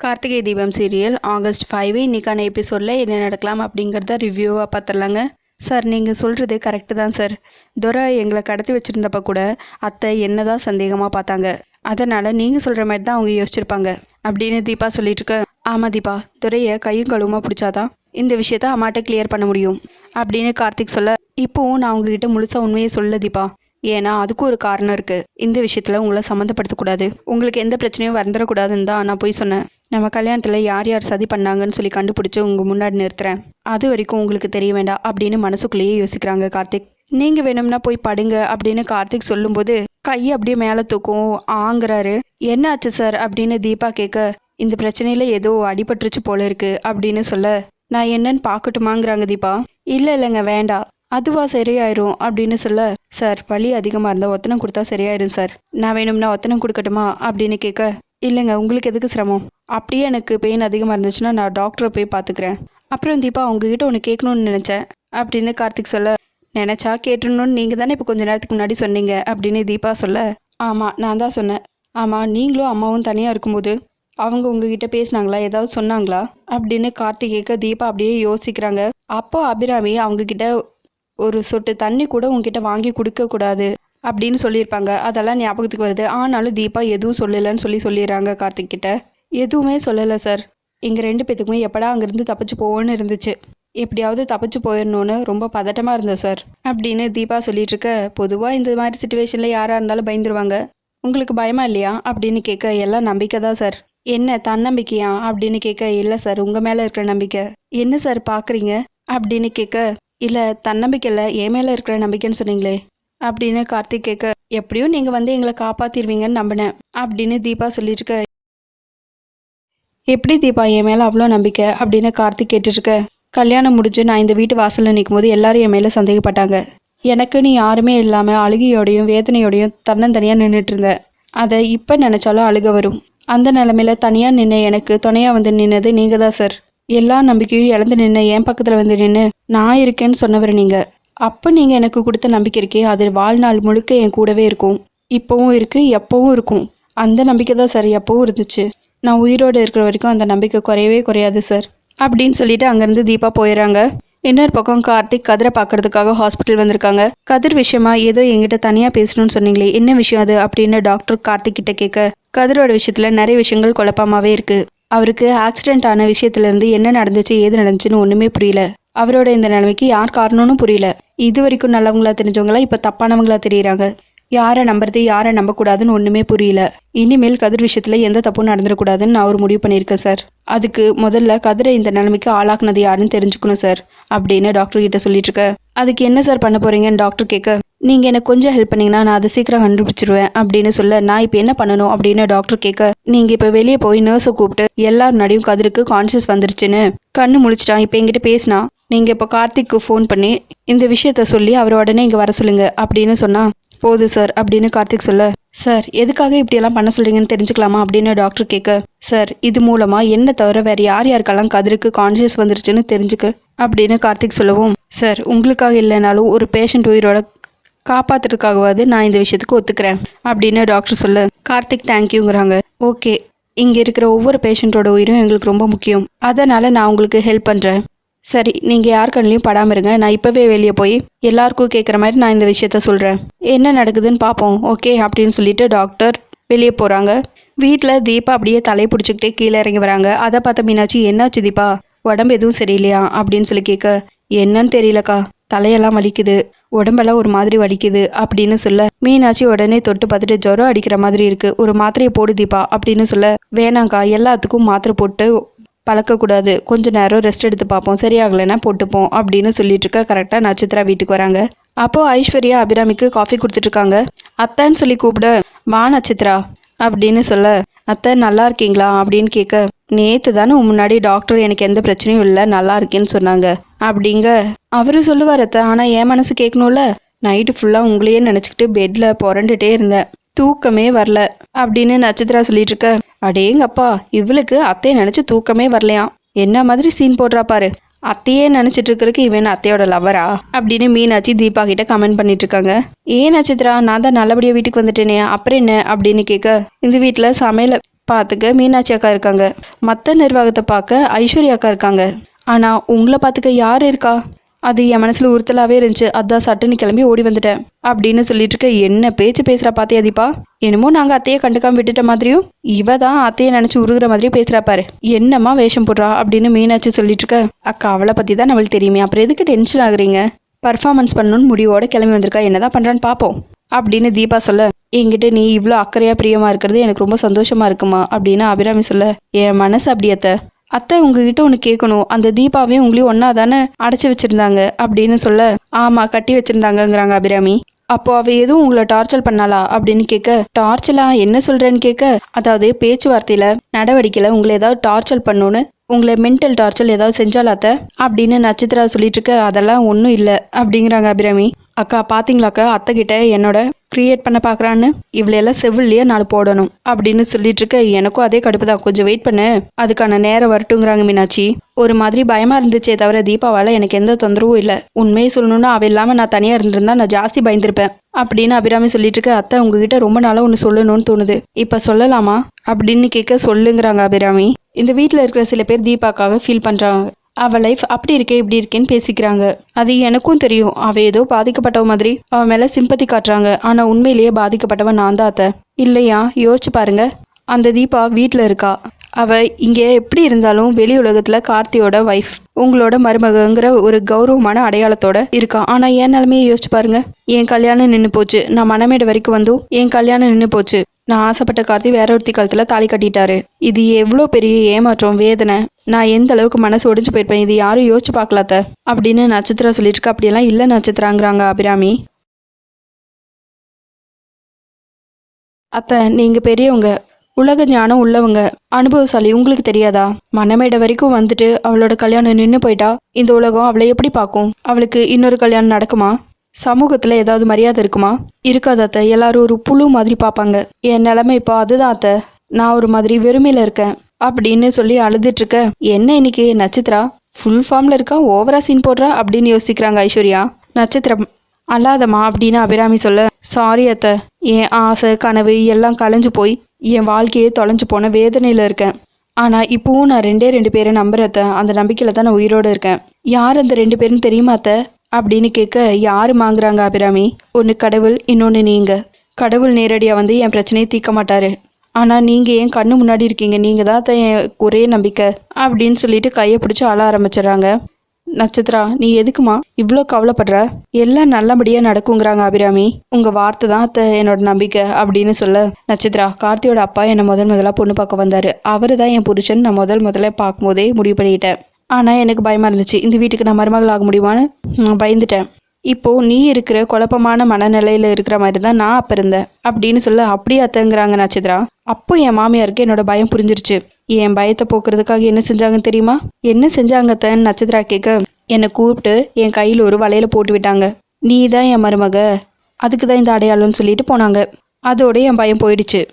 Karthigai Deepam serial August 5 இன்னைக்கான எபிசோடில் என்ன நடக்கலாம் அப்படிங்கிறத ரிவ்யூவாக பார்த்துடலாங்க. சார், நீங்கள் சொல்கிறது கரெக்டு தான் சார். துரை எங்களை கடத்தி வச்சுருந்தப்ப கூட அத்தை என்ன தான் சந்தேகமாக பார்த்தாங்க. அதனால் நீங்கள் சொல்கிற மாதிரி தான் அவங்க யோசிச்சிருப்பாங்க அப்படின்னு தீபா சொல்லிட்டுருக்க. ஆமாம் தீபா, துரையை கையும் கழுவுமா பிடிச்சாதான் இந்த விஷயத்த அம்மாட்ட கிளியர் பண்ண முடியும் அப்படின்னு கார்த்திக் சொல்ல, இப்போவும் நான் உங்ககிட்ட முழுசாக உண்மையை சொல்ல தீபா. ஏன்னா அதுக்கும் ஒரு காரணம் இருக்குது. இந்த விஷயத்தில் உங்களை சம்மந்தப்படுத்தக்கூடாது, உங்களுக்கு எந்த பிரச்சனையும் வந்துடக்கூடாதுன்னு தான் நான் போய் சொன்னேன். நம்ம கல்யாணத்தில் யார் யார் சதி பண்ணாங்கன்னு சொல்லி கண்டுபிடிச்சி உங்கள் முன்னாடி நிறுத்துறேன். அது வரைக்கும் உங்களுக்கு தெரிய வேண்டாம் அப்படின்னு மனசுக்குள்ளேயே யோசிக்கிறாங்க கார்த்திக். நீங்கள் வேணும்னா போய் படுங்க அப்படின்னு கார்த்திக் சொல்லும்போது கையை அப்படியே மேலே தூக்கும் ஆங்குறாரு. என்ன ஆச்சு சார் அப்படின்னு தீபா கேட்க, இந்த பிரச்சனையில் ஏதோ அடிபட்டுருச்சு போல இருக்கு அப்படின்னு சொல்ல, நான் என்னன்னு பார்க்கட்டுமாங்கிறாங்க தீபா. இல்லைங்க வேண்டாம், அதுவா சரியாயிரும் அப்படின்னு சொல்ல, சார் வலி அதிகமாக இருந்தால் ஒத்தனம் கொடுத்தா சரியாயிடும் சார், நான் வேணும்னா ஒத்தனம் கொடுக்கட்டுமா அப்படின்னு கேட்க, இல்லைங்க உங்களுக்கு எதுக்கு சிரமம், அப்படியே எனக்கு பெயின் அதிகமாக இருந்துச்சுன்னா நான் டாக்டரை போய் பார்த்துக்கிறேன். அப்புறம் தீபா உங்ககிட்ட ஒன்று கேட்கணும்னு நினச்சேன் அப்படின்னு கார்த்திக் சொல்ல, நினச்சா கேட்டுடணும்னு நீங்கள் தானே இப்போ கொஞ்சம் நேரத்துக்கு முன்னாடி சொன்னீங்க அப்படின்னு தீபா சொல்ல, ஆமாம் நான் தான் சொன்னேன். ஆமாம், நீங்களும் அம்மாவும் தனியாக இருக்கும்போது அவங்க உங்ககிட்ட பேசினாங்களா, ஏதாவது சொன்னாங்களா அப்படின்னு கார்த்திக் கேட்க, தீபா அப்படியே யோசிக்கிறாங்க. அப்போ அபிராமி அவங்கக்கிட்ட ஒரு சொட்டு தண்ணி கூட உங்ககிட்ட வாங்கி கொடுக்கக்கூடாது அப்படின்னு சொல்லியிருப்பாங்க. அதெல்லாம் ஞாபகத்துக்கு வருது. ஆனாலும் தீபா எதுவும் சொல்லலைன்னு சொல்லிடுறாங்க கார்த்திக் கிட்ட. எதுவுமே சொல்லலை சார், எங்கள் 2 பேத்துக்குமே எப்படா அங்கேருந்து தப்பிச்சு போவோன்னு இருந்துச்சு, எப்படியாவது தப்பிச்சு போயிடணும்னு ரொம்ப பதட்டமாக இருந்தோம் சார் அப்படின்னு தீபா சொல்லிட்டு இருக்க. பொதுவாக இந்த மாதிரி சுச்சுவேஷனில் யாராக இருந்தாலும் பயந்துருவாங்க, உங்களுக்கு பயமா இல்லையா அப்படின்னு கேட்க, எல்லாம் நம்பிக்கை தான் சார். என்ன தன்னம்பிக்கையா அப்படின்னு கேட்க, இல்லை சார் உங்கள் மேலே இருக்கிற நம்பிக்கை. என்ன சார் பார்க்குறீங்க அப்படின்னு கேட்க, இல்லை தன்னம்பிக்கையில் என் மேலே இருக்கிற நம்பிக்கைன்னு சொன்னீங்களே அப்படின்னு கார்த்திக் கேட்க, எப்படியும் நீங்கள் வந்து எங்களை காப்பாற்றிடுவீங்கன்னு நம்பினேன் அப்படின்னு தீபா சொல்லிட்டு இருக்க. எப்படி தீபா என் மேலே அவ்வளோ நம்பிக்கை அப்படின்னு கார்த்திக் கேட்டுருக்க. கல்யாணம் முடிஞ்சு நான் இந்த வீட்டு வாசலில் நிற்கும் போது எல்லாரும் என் மேலே சந்தேகப்பட்டாங்க. எனக்குன்னு யாருமே இல்லாமல் அழுகையோடையும் வேதனையோடையும் தன்னந்தனியாக நின்றுட்டு இருந்தேன். அதை இப்போ நினச்சாலும் அழுக வரும். அந்த நிலமையில தனியாக நின்று எனக்கு துணையாக வந்து நின்னது நீங்கள் தான் சார். எல்லா நம்பிக்கையும் இழந்து நின்று என் பக்கத்தில் வந்து நின்று நான் இருக்கேன்னு சொன்னவர் நீங்கள். அப்போ நீங்கள் எனக்கு கொடுத்த நம்பிக்கை இருக்கே, அது வாழ்நாள் முழுக்க என் கூடவே இருக்கும். இப்போவும் இருக்குது, எப்போவும் இருக்கும். அந்த நம்பிக்கை தான் சார் எப்போவும் இருந்துச்சு. நான் உயிரோடு இருக்கிற வரைக்கும் அந்த நம்பிக்கை குறையவே குறையாது சார் அப்படின்னு சொல்லிட்டு அங்கேருந்து தீபா போயிடறாங்க. இன்னொரு பக்கம் கார்த்திக் கதிரை பார்க்கறதுக்காக ஹாஸ்பிட்டல் வந்திருக்காங்க. கதிர் விஷயமா ஏதோ எங்கிட்ட தனியாக பேசணும்னு சொன்னீங்களே, என்ன விஷயம் அது அப்படின்னு டாக்டர் கார்த்திக் கிட்ட கேட்க, கதிரோட விஷயத்தில் நிறைய விஷயங்கள் குழப்பமாகவே இருக்குது. அவருக்கு ஆக்சிடென்ட் ஆன விஷயத்துலேருந்து என்ன நடந்துச்சு ஏது நடந்துச்சுன்னு ஒன்றுமே புரியல. அவரோட இந்த நிலைமைக்கு யார் காரணம்னு புரியல. இது வரைக்கும் நல்லவங்களா தெரிஞ்சவங்களா இப்போ தப்பானவங்களா தெரியுறாங்க. யாரை நம்புறது யாரை நம்பக்கூடாதுன்னு ஒன்றுமே புரியல. இனிமேல் கதிர் விஷயத்தில் எந்த தப்பும் நடந்துடக்கூடாதுன்னு நான் ஒரு முடிவு பண்ணியிருக்கேன் சார். அதுக்கு முதல்ல கதிரை இந்த நிலைமைக்கு ஆளாக்குனது யாருன்னு தெரிஞ்சுக்கணும் சார் அப்படின்னு டாக்டர் கிட்ட சொல்லிட்டு இருக்க. அதுக்கு என்ன சார் பண்ண போறீங்கன்னு டாக்டர் கேட்க, நீங்கள் எனக்கு கொஞ்சம் ஹெல்ப் பண்ணிங்கன்னா நான் அதை சீக்கிரம் கண்டுபிடிச்சிருவேன் அப்படின்னு சொல்ல, நான் இப்போ என்ன பண்ணணும் அப்படின்னு டாக்டர் கேட்க, நீங்கள் இப்போ வெளியே போய் நர்ஸை கூப்பிட்டு எல்லார் முன்னாடியும் கதிருக்கு கான்ஷியஸ் வந்துருச்சுன்னு கண்ணு முழிச்சிட்டான், இப்போ என்கிட்ட பேசினா நீங்கள் இப்போ கார்த்திக்கு ஃபோன் பண்ணி இந்த விஷயத்த சொல்லி அவரை உடனே இங்கே வர சொல்லுங்க அப்படின்னு சொன்னால் போதும் சார் அப்படின்னு கார்த்திக் சொல்ல, சார் எதுக்காக இப்படியெல்லாம் பண்ண சொல்கிறீங்கன்னு தெரிஞ்சுக்கலாமா அப்படின்னு டாக்டர் கேட்க, சார் இது மூலமாக என்ன தவிர வேறு யார் யாருக்கெல்லாம் கதிருக்கு கான்ஷியஸ் வந்துருச்சுன்னு தெரிஞ்சுக்க அப்படின்னு கார்த்திக் சொல்லவும், சார் உங்களுக்காக இல்லைனாலும் ஒரு பேஷண்ட் உயிரோட காப்பாற்றுறதுக்காகவாது நான் இந்த விஷயத்துக்கு ஒத்துக்கிறேன் அப்படின்னு டாக்டர் சொல்ல, கார்த்திக் தேங்க்யூங்கிறாங்க. ஓகே, இங்கே இருக்கிற ஒவ்வொரு பேஷண்ட்டோட உயிரும் எங்களுக்கு ரொம்ப முக்கியம், அதனால் நான் உங்களுக்கு ஹெல்ப் பண்ணுறேன். சரி, நீங்கள் யார் கண்ணிலையும் படாமல் இருங்க, நான் இப்போவே வெளியே போய் எல்லாருக்கும் கேட்குற மாதிரி நான் இந்த விஷயத்த சொல்கிறேன், என்ன நடக்குதுன்னு பார்ப்போம் ஓகே அப்படின்னு சொல்லிட்டு டாக்டர் வெளியே போகிறாங்க. வீட்டில் தீபா அப்படியே தலையை பிடிச்சிக்கிட்டே கீழே இறங்கி வராங்க. அதை பார்த்த மீனாட்சி, என்னாச்சு தீபா, உடம்பு எதுவும் சரியில்லையா அப்படின்னு சொல்லி கேட்க, என்னன்னு தெரியலக்கா, தலையெல்லாம் வலிக்குது, உடம்பெல்லாம் ஒரு மாதிரி வலிக்குது அப்படின்னு சொல்ல, மீனாட்சி உடனே தொட்டு பார்த்துட்டு, ஜுரம் அடிக்கிற மாதிரி இருக்குது, ஒரு மாத்திரையை போடு தீபா அப்படின்னு சொல்ல, வேணாங்க்கா எல்லாத்துக்கும் மாத்திரை போட்டு பழக்கக்கூடாது, கொஞ்ச நேரம் ரெஸ்ட் எடுத்து பார்ப்போம், சரியாகலைன்னா போட்டுப்போம் அப்படின்னு சொல்லிட்டு இருக்க. கரெக்டாக நட்சத்திரா வீட்டுக்கு வராங்க. அப்போது ஐஸ்வர்யா அபிராமிக்கு காஃபி கொடுத்துட்ருக்காங்க. அத்தைன்னு சொல்லி கூப்பிட, வா நட்சத்திரா அப்படின்னு சொல்ல, அத்தை நல்லா இருக்கீங்களா அப்படின்னு கேட்க, நேற்று தானே முன்னாடி டாக்டர் எனக்கு எந்த பிரச்சனையும் இல்லை நல்லா இருக்கேன்னு சொன்னாங்க அப்படிங்க அவரு சொல்லுவார் அத்தை, ஆனால் என் மனசு கேட்கணும்ல, நைட்டு ஃபுல்லாக உங்களையே நினச்சிக்கிட்டு பெட்டில் புரண்டுட்டே இருந்தேன், தூக்கமே வரல அப்படின்னு நட்சத்திரா சொல்லிட்டு இருக்க. அடேங்கப்பா, இவளுக்கு அத்தையை நினச்சி தூக்கமே வரலையாம், என்ன மாதிரி சீன் போடுறா பாரு, அத்தையே நினச்சிட்டு இருக்கிறதுக்கு இவன் அத்தையோட லவரா அப்படின்னு மீனாட்சி தீபா கிட்ட கமெண்ட் பண்ணிட்டு இருக்காங்க. ஏன் நட்சத்திரா, நான் தான் நல்லபடியாக வீட்டுக்கு வந்துட்டேனே அப்புறம் என்ன அப்படின்னு கேட்க, இந்த வீட்டில் சமையலை பார்த்துக்க மீனாட்சி அக்கா இருக்காங்க, மற்ற நிர்வாகத்தை பார்க்க ஐஸ்வர்யா அக்கா இருக்காங்க. ஆனால் உங்களை பார்த்துக்க யார் இருக்கா? அது என் மனசில் உறுத்தலாகவே இருந்துச்சு. அதான் சட்டுன்னு கிளம்பி ஓடி வந்துட்டேன் அப்படின்னு சொல்லிட்டு இருக்க. என்ன பேச்சு பேசுகிறா பாத்தியா தீபா? என்னமோ நாங்கள் அத்தையை கண்டுக்காம விட்டுட்ட மாதிரியும் இவ தான் அத்தையை நினச்சி உருகிற மாதிரியும் பேசுகிறா பாரு. என்னம்மா வேஷம் போடுறா அப்படின்னு மீனாட்சி சொல்லிட்டு இருக்க. அக்கா அவளை பற்றி தான் நம்மளுக்கு தெரியுமே, அப்புறம் எதுக்கு டென்ஷன் ஆகுறீங்க? பர்ஃபார்மன்ஸ் பண்ணணும்னு முடிவோட கிளம்பி வந்திருக்கா, என்னதான் பண்ணுறான்னு பார்ப்போம் அப்படின்னு தீபா சொல்ல, என்கிட்ட நீ இவ்வளோ அக்கறையாக பிரியமாக இருக்கிறது எனக்கு ரொம்ப சந்தோஷமாக இருக்குமா அப்படின்னு அபிராமி சொல்ல, என் மனசு அப்படி அத்தை உங்ககிட்ட ஒன்று கேட்கணும். அந்த தீபாவையும் உங்களையும் ஒன்றா தானே அடைச்சி வச்சுருந்தாங்க அப்படின்னு சொல்ல, ஆமாம் கட்டி வச்சுருந்தாங்கங்கிறாங்க அபிராமி. அப்போ அவள் எதுவும் உங்களை டார்ச்சர் பண்ணாளா அப்படின்னு கேட்க, டார்ச்சலா என்ன சொல்கிறேன்னு கேட்க, அதாவது பேச்சுவார்த்தையில் நடவடிக்கையில் உங்களை ஏதாவது டார்ச்சர் பண்ணணுன்னு உங்களை மென்டல் டார்ச்சர் ஏதாவது செஞ்சாலாத்த அப்படின்னு நட்சத்திரா சொல்லிட்டு இருக்க. அதெல்லாம் ஒன்றும் இல்லை அப்படிங்கிறாங்க அபிராமி. அக்கா பார்த்தீங்களாக்கா அத்தை கிட்ட என்னோட கிரியேட் பண்ண பார்க்குறான்னு, இவ்வளையெல்லாம் செவிலியே 4 போடணும் அப்படின்னு சொல்லிட்டு இருக்க. எனக்கும் அதே கடுப்பு தான், கொஞ்சம் வெயிட் பண்ணு, அதுக்கான நேரம் வரட்டுங்கிறாங்க மீனாட்சி. ஒரு மாதிரி பயமாக இருந்துச்சே தவிர தீபாவால் எனக்கு எந்த தொந்தரவும் இல்லை. உண்மையை சொல்லணும்னா அவள் இல்லாமல் நான் தனியாக இருந்திருந்தா நான் ஜாஸ்தி பயந்துருப்பேன் அப்படின்னு அபிராமி சொல்லிட்டு இருக்க. அத்தை உங்ககிட்ட ரொம்ப நாளாக ஒன்று சொல்லணும்னு தோணுது, இப்போ சொல்லலாமா அப்படின்னு கேட்க, சொல்லுங்கிறாங்க அபிராமி. இந்த வீட்டில் இருக்கிற சில பேர் தீபாக்காக ஃபீல் பண்ணுறாங்க. அவள் லைஃப் அப்படி இருக்கே இப்படி இருக்கேன்னு பேசிக்கிறாங்க. அது எனக்கும் தெரியும். அவள் ஏதோ பாதிக்கப்பட்டவ மாதிரி அவன் மேலே சிம்பத்தி காட்டுறாங்க. ஆனால் உண்மையிலேயே பாதிக்கப்பட்டவன் நான் தான் அத்தை. இல்லையா? யோசிச்சு பாருங்க. அந்த தீபா வீட்டில் இருக்கா. அவள் இங்கே எப்படி இருந்தாலும் வெளி உலகத்தில் கார்த்தியோட ஒய்ஃப், உங்களோட மருமகங்கிற ஒரு கௌரவமான அடையாளத்தோட இருக்கா. ஆனால் என் நிலைமையை யோசிச்சு பாருங்க. என் கல்யாணம் நின்று போச்சு. நான் மனமேடு வரைக்கும் வந்தும் என் கல்யாணம் நின்று போச்சு. நான் ஆசைப்பட்ட கார்த்தி வேற ஒருத்தி காலத்தில் தாலி கட்டிட்டாரு. இது எவ்வளோ பெரிய ஏமாற்றம், வேதனை. நான் எந்த அளவுக்கு மனசு ஒடிஞ்சு போயிருப்பேன். இது யாரும் யோசிச்சு பார்க்கலாத்த அப்படின்னு நட்சத்திரா சொல்லிட்டு இருக்க. அப்படியெல்லாம் இல்லை நட்சத்திராங்கிறாங்க அபிராமி. அத்தை நீங்கள் பெரியவங்க, உலக ஞானம் உள்ளவங்க, அனுபவசாலி, உங்களுக்கு தெரியாதா? மனமேடை வரைக்கும் வந்துட்டு அவளோட கல்யாணம் நின்று போயிட்டா இந்த உலகம் அவளை எப்படி பார்க்கும்? அவளுக்கு இன்னொரு கல்யாணம் நடக்குமா? சமூகத்தில் ஏதாவது மரியாதை இருக்குமா? இருக்காது அத்தை. எல்லாரும் ஒரு புழு மாதிரி பார்ப்பாங்க. என் நிலைமை இப்போ அதுதான் அத்தை. நான் ஒரு மாதிரி வெறுமையில் இருக்கேன் அப்படின்னு சொல்லி அழுதுட்டு இருக்க. என்ன இன்னைக்கு நட்சத்திரா ஃபுல் ஃபார்மில் இருக்கா, ஓவரா சீன் போடுறா அப்படின்னு யோசிக்கிறாங்க ஐஸ்வர்யா. நட்சத்திரம் அல்லாதம்மா அப்படின்னு அபிராமி சொல்ல, சாரி அத்தை, என் ஆசை கனவு எல்லாம் கலைஞ்சு போய் என் வாழ்க்கையே தொலைஞ்சு போன வேதனையில் இருக்கேன். ஆனால் இப்போவும் நான் 2 பேரை நம்புறத்த, அந்த நம்பிக்கையில் தான் நான் உயிரோடு இருக்கேன். யார் அந்த 2 பேருன்னு தெரியுமா அத்தை அப்படின்னு கேட்க, யார் வாங்குறாங்க அபிராமி? ஒன்று கடவுள், இன்னொன்று நீங்கள். கடவுள் நேரடியாக வந்து என் பிரச்சனையை தீர்க்க மாட்டார். ஆனால் நீங்கள் என் கண்ணு முன்னாடி இருக்கீங்க, நீங்கள் தான் என் ஒரே நம்பிக்கை அப்படின்னு சொல்லிட்டு கையை பிடிச்சி அழ ஆரம்பிச்சிடுறாங்க. நட்சத்திரா நீ எதுக்குமா இவ்வளோ கவலைப்படுற? எல்லாம் நல்லபடியாக நடக்குங்கிறாங்க அபிராமி. உங்கள் வார்த்தை தான் அத்தை என்னோட நம்பிக்கை அப்படின்னு சொல்ல, நட்சத்திரா கார்த்தியோட அப்பா என்னை முதல்ல பொண்ணு பார்க்க வந்தார். அவர் தான் என் புருஷன் நான் முதல்ல பார்க்கும்போதே முடிவு பண்ணிட்டேன். ஆனால் எனக்கு பயமாக இருந்துச்சு, இந்த வீட்டுக்கு நான் மருமகள் ஆக முடியுமான்னு நான் பயந்துட்டேன். இப்போது நீ இருக்கிற குழப்பமான மனநிலையில் இருக்கிற மாதிரி தான் நான் அப்போ இருந்தேன் அப்படின்னு சொல்ல, அப்படியே அத்தைங்கிறாங்க நட்சத்திரா. அப்போ என் மாமியாருக்கு என்னோட பயம் புரிஞ்சிருச்சு. என் பயத்தை போக்குறதுக்காக என்ன செஞ்சாங்கன்னு தெரியுமா? என்ன செஞ்சாங்க அத்தைன்னு நட்சத்திரா கேட்க, என்னை கூப்பிட்டு என் கையில் ஒரு வலையில போட்டு விட்டாங்க. நீ தான் என் மருமக, அதுக்கு தான் இந்த அடையாளம்னு சொல்லிட்டு போனாங்க. அதோட என் பயம் போயிடுச்சு.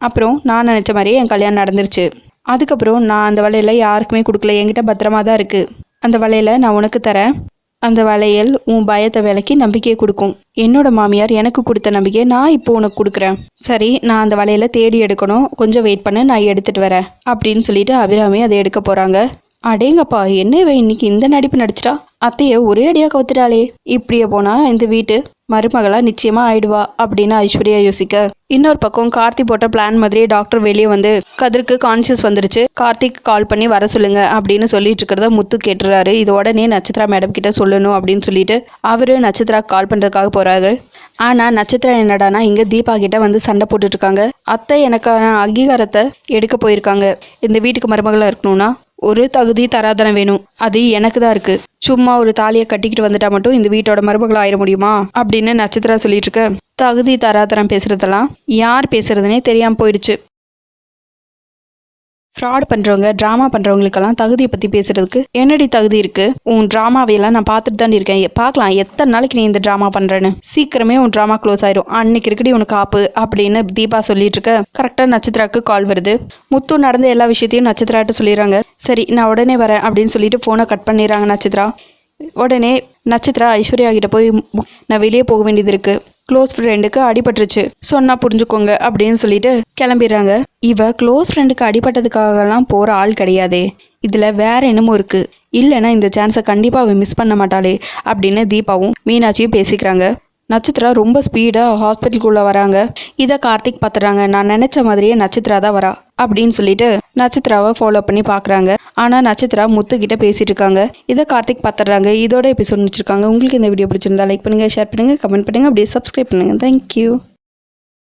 அப்புறம் நான் நினச்ச மாதிரியே என் கல்யாணம் நடந்துருச்சு. அதுக்கப்புறம் நான் அந்த வளையலை யாருக்குமே கொடுக்கல, என்கிட்ட பத்திரமா தான் இருக்குது. அந்த வளையலை நான் உனக்கு தரேன். அந்த வளையல் உன் பயத்தை விலைக்கு நம்பிக்கையை கொடுக்கும். என்னோட மாமியார் எனக்கு கொடுத்த நம்பிக்கையை நான் இப்போ உனக்கு கொடுக்குறேன். சரி, நான் அந்த வளையலை தேடி எடுக்கணும், கொஞ்சம் வெயிட் பண்ண, நான் எடுத்துகிட்டு வரேன் அப்படின்னு சொல்லிட்டு அபிராமி அதை எடுக்க போகிறாங்க. அடேங்கப்பா, என்ன இவ இன்னைக்கு இந்த நடிப்பு நடிச்சிட்டா, அத்தையை ஒரே அடியாக கவுத்துட்டாளே, இப்படியே போனால் இந்த வீட்டு மருமகளாக நிச்சயமாக ஆயிடுவா அப்படின்னு ஐஸ்வர்யா யோசிக்க, இன்னொரு பக்கம் கார்த்திக் போட்ட பிளான் மாதிரியே டாக்டர் வெளியே வந்து கதிருக்கு கான்சியஸ் வந்துருச்சு, கார்த்திக் கால் பண்ணி வர சொல்லுங்க அப்படின்னு சொல்லிட்டு இருக்கிறத முத்து கேட்டுறாரு. இது உடனே நட்சத்திரா மேடம் கிட்ட சொல்லணும் அப்படின்னு சொல்லிட்டு அவரு நட்சத்திரா கால் பண்ணுறதுக்காக போகிறாரு. ஆனால் நட்சத்திரா என்னடானா இங்கே தீபா கிட்ட வந்து சண்டை போட்டுட்ருக்காங்க. அத்தை எனக்கான அங்கீகாரத்தை எடுக்க போயிருக்காங்க. இந்த வீட்டுக்கு மருமகளாக இருக்கணும்னா ஒரு தகுதி தராதரம் வேணும், அது எனக்கு தான் இருக்கு. சும்மா ஒரு தாலியை கட்டிக்கிட்டு வந்துட்டா மட்டும் இந்த வீட்டோட மருமகள் ஆயிட முடியுமா அப்படின்னு நட்சத்திரா சொல்லிட்டு இருக்க. தகுதி தராதரம் பேசுறதெல்லாம் யார் பேசுறதுனே தெரியாம போயிடுச்சு. ஃப்ராட் பண்ணுறவங்க, ட்ராமா பண்ணுறவங்களுக்கெல்லாம் தகுதியை பற்றி பேசுகிறதுக்கு என்னடி தகுதி இருக்குது? உன் ட்ராமாவையெல்லாம் நான் பார்த்துட்டு தான் இருக்கேன், பார்க்கலாம் எத்தனை நாளைக்கு நீ இந்த ட்ராமா பண்ணுறேன்னு. சீக்கிரமே உன் ட்ராமா க்ளோஸ் ஆயிரும், அன்னைக்கு இருக்கடி உனக்கு ஆப்பு அப்படின்னு தீபா சொல்லிட்டு இருக்க. கரெக்டாக நட்சத்திராவுக்கு கால் வருது. முத்து நடந்த எல்லா விஷயத்தையும் நட்சத்திராட்ட சொல்லிடுறாங்க. சரி நான் உடனே வரேன் அப்படின்னு சொல்லிட்டு ஃபோனை கட் பண்ணிடுறாங்க நட்சத்திரா. உடனே நட்சத்திரா ஐஸ்வர்யா கிட்ட போய் நான் வெளியே போக வேண்டியது இருக்கு, க்ளோஸ் ஃப்ரெண்டுக்கு அடிபட்டுருச்சு, சொன்னா புரிஞ்சுக்கோங்க அப்படின்னு சொல்லிட்டு கிளம்பிடுறாங்க. இவ க்ளோஸ் ஃப்ரெண்டுக்கு அடிபட்டதுக்காகலாம் போற ஆள் கிடையாதே, இதுல வேற என்னமோ இருக்கு, இல்லைன்னா இந்த சான்ஸை கண்டிப்பா அவ மிஸ் பண்ண மாட்டாளே அப்படின்னு தீபாவும் மீனாட்சியும் பேசிக்கிறாங்க. நட்சத்திரா ரொம்ப ஸ்பீடாக ஹாஸ்பிட்டலுக்குள்ளே வராங்க. இதை கார்த்திக் பார்த்துறாங்க. நான் நினச்ச மாதிரியே நட்சத்திரா தான் வரா அப்படின்னு சொல்லிட்டு நட்சத்திராவை ஃபாலோ பண்ணி பார்க்குறாங்க. ஆனால் நட்சத்திரா முத்துக்கிட்ட பேசிட்டு இருக்காங்க. இதை கார்த்திக் பார்த்துறாங்க. இதோட எபிசோட் முடிச்சிருக்காங்க. உங்களுக்கு இந்த வீடியோ பிடிச்சிருந்தா லைக் பண்ணுங்கள், ஷேர் பண்ணுங்கள், கமெண்ட் பண்ணுங்கள், அப்படியே சப்ஸ்கிரைப் பண்ணுங்கள். தேங்க்யூ.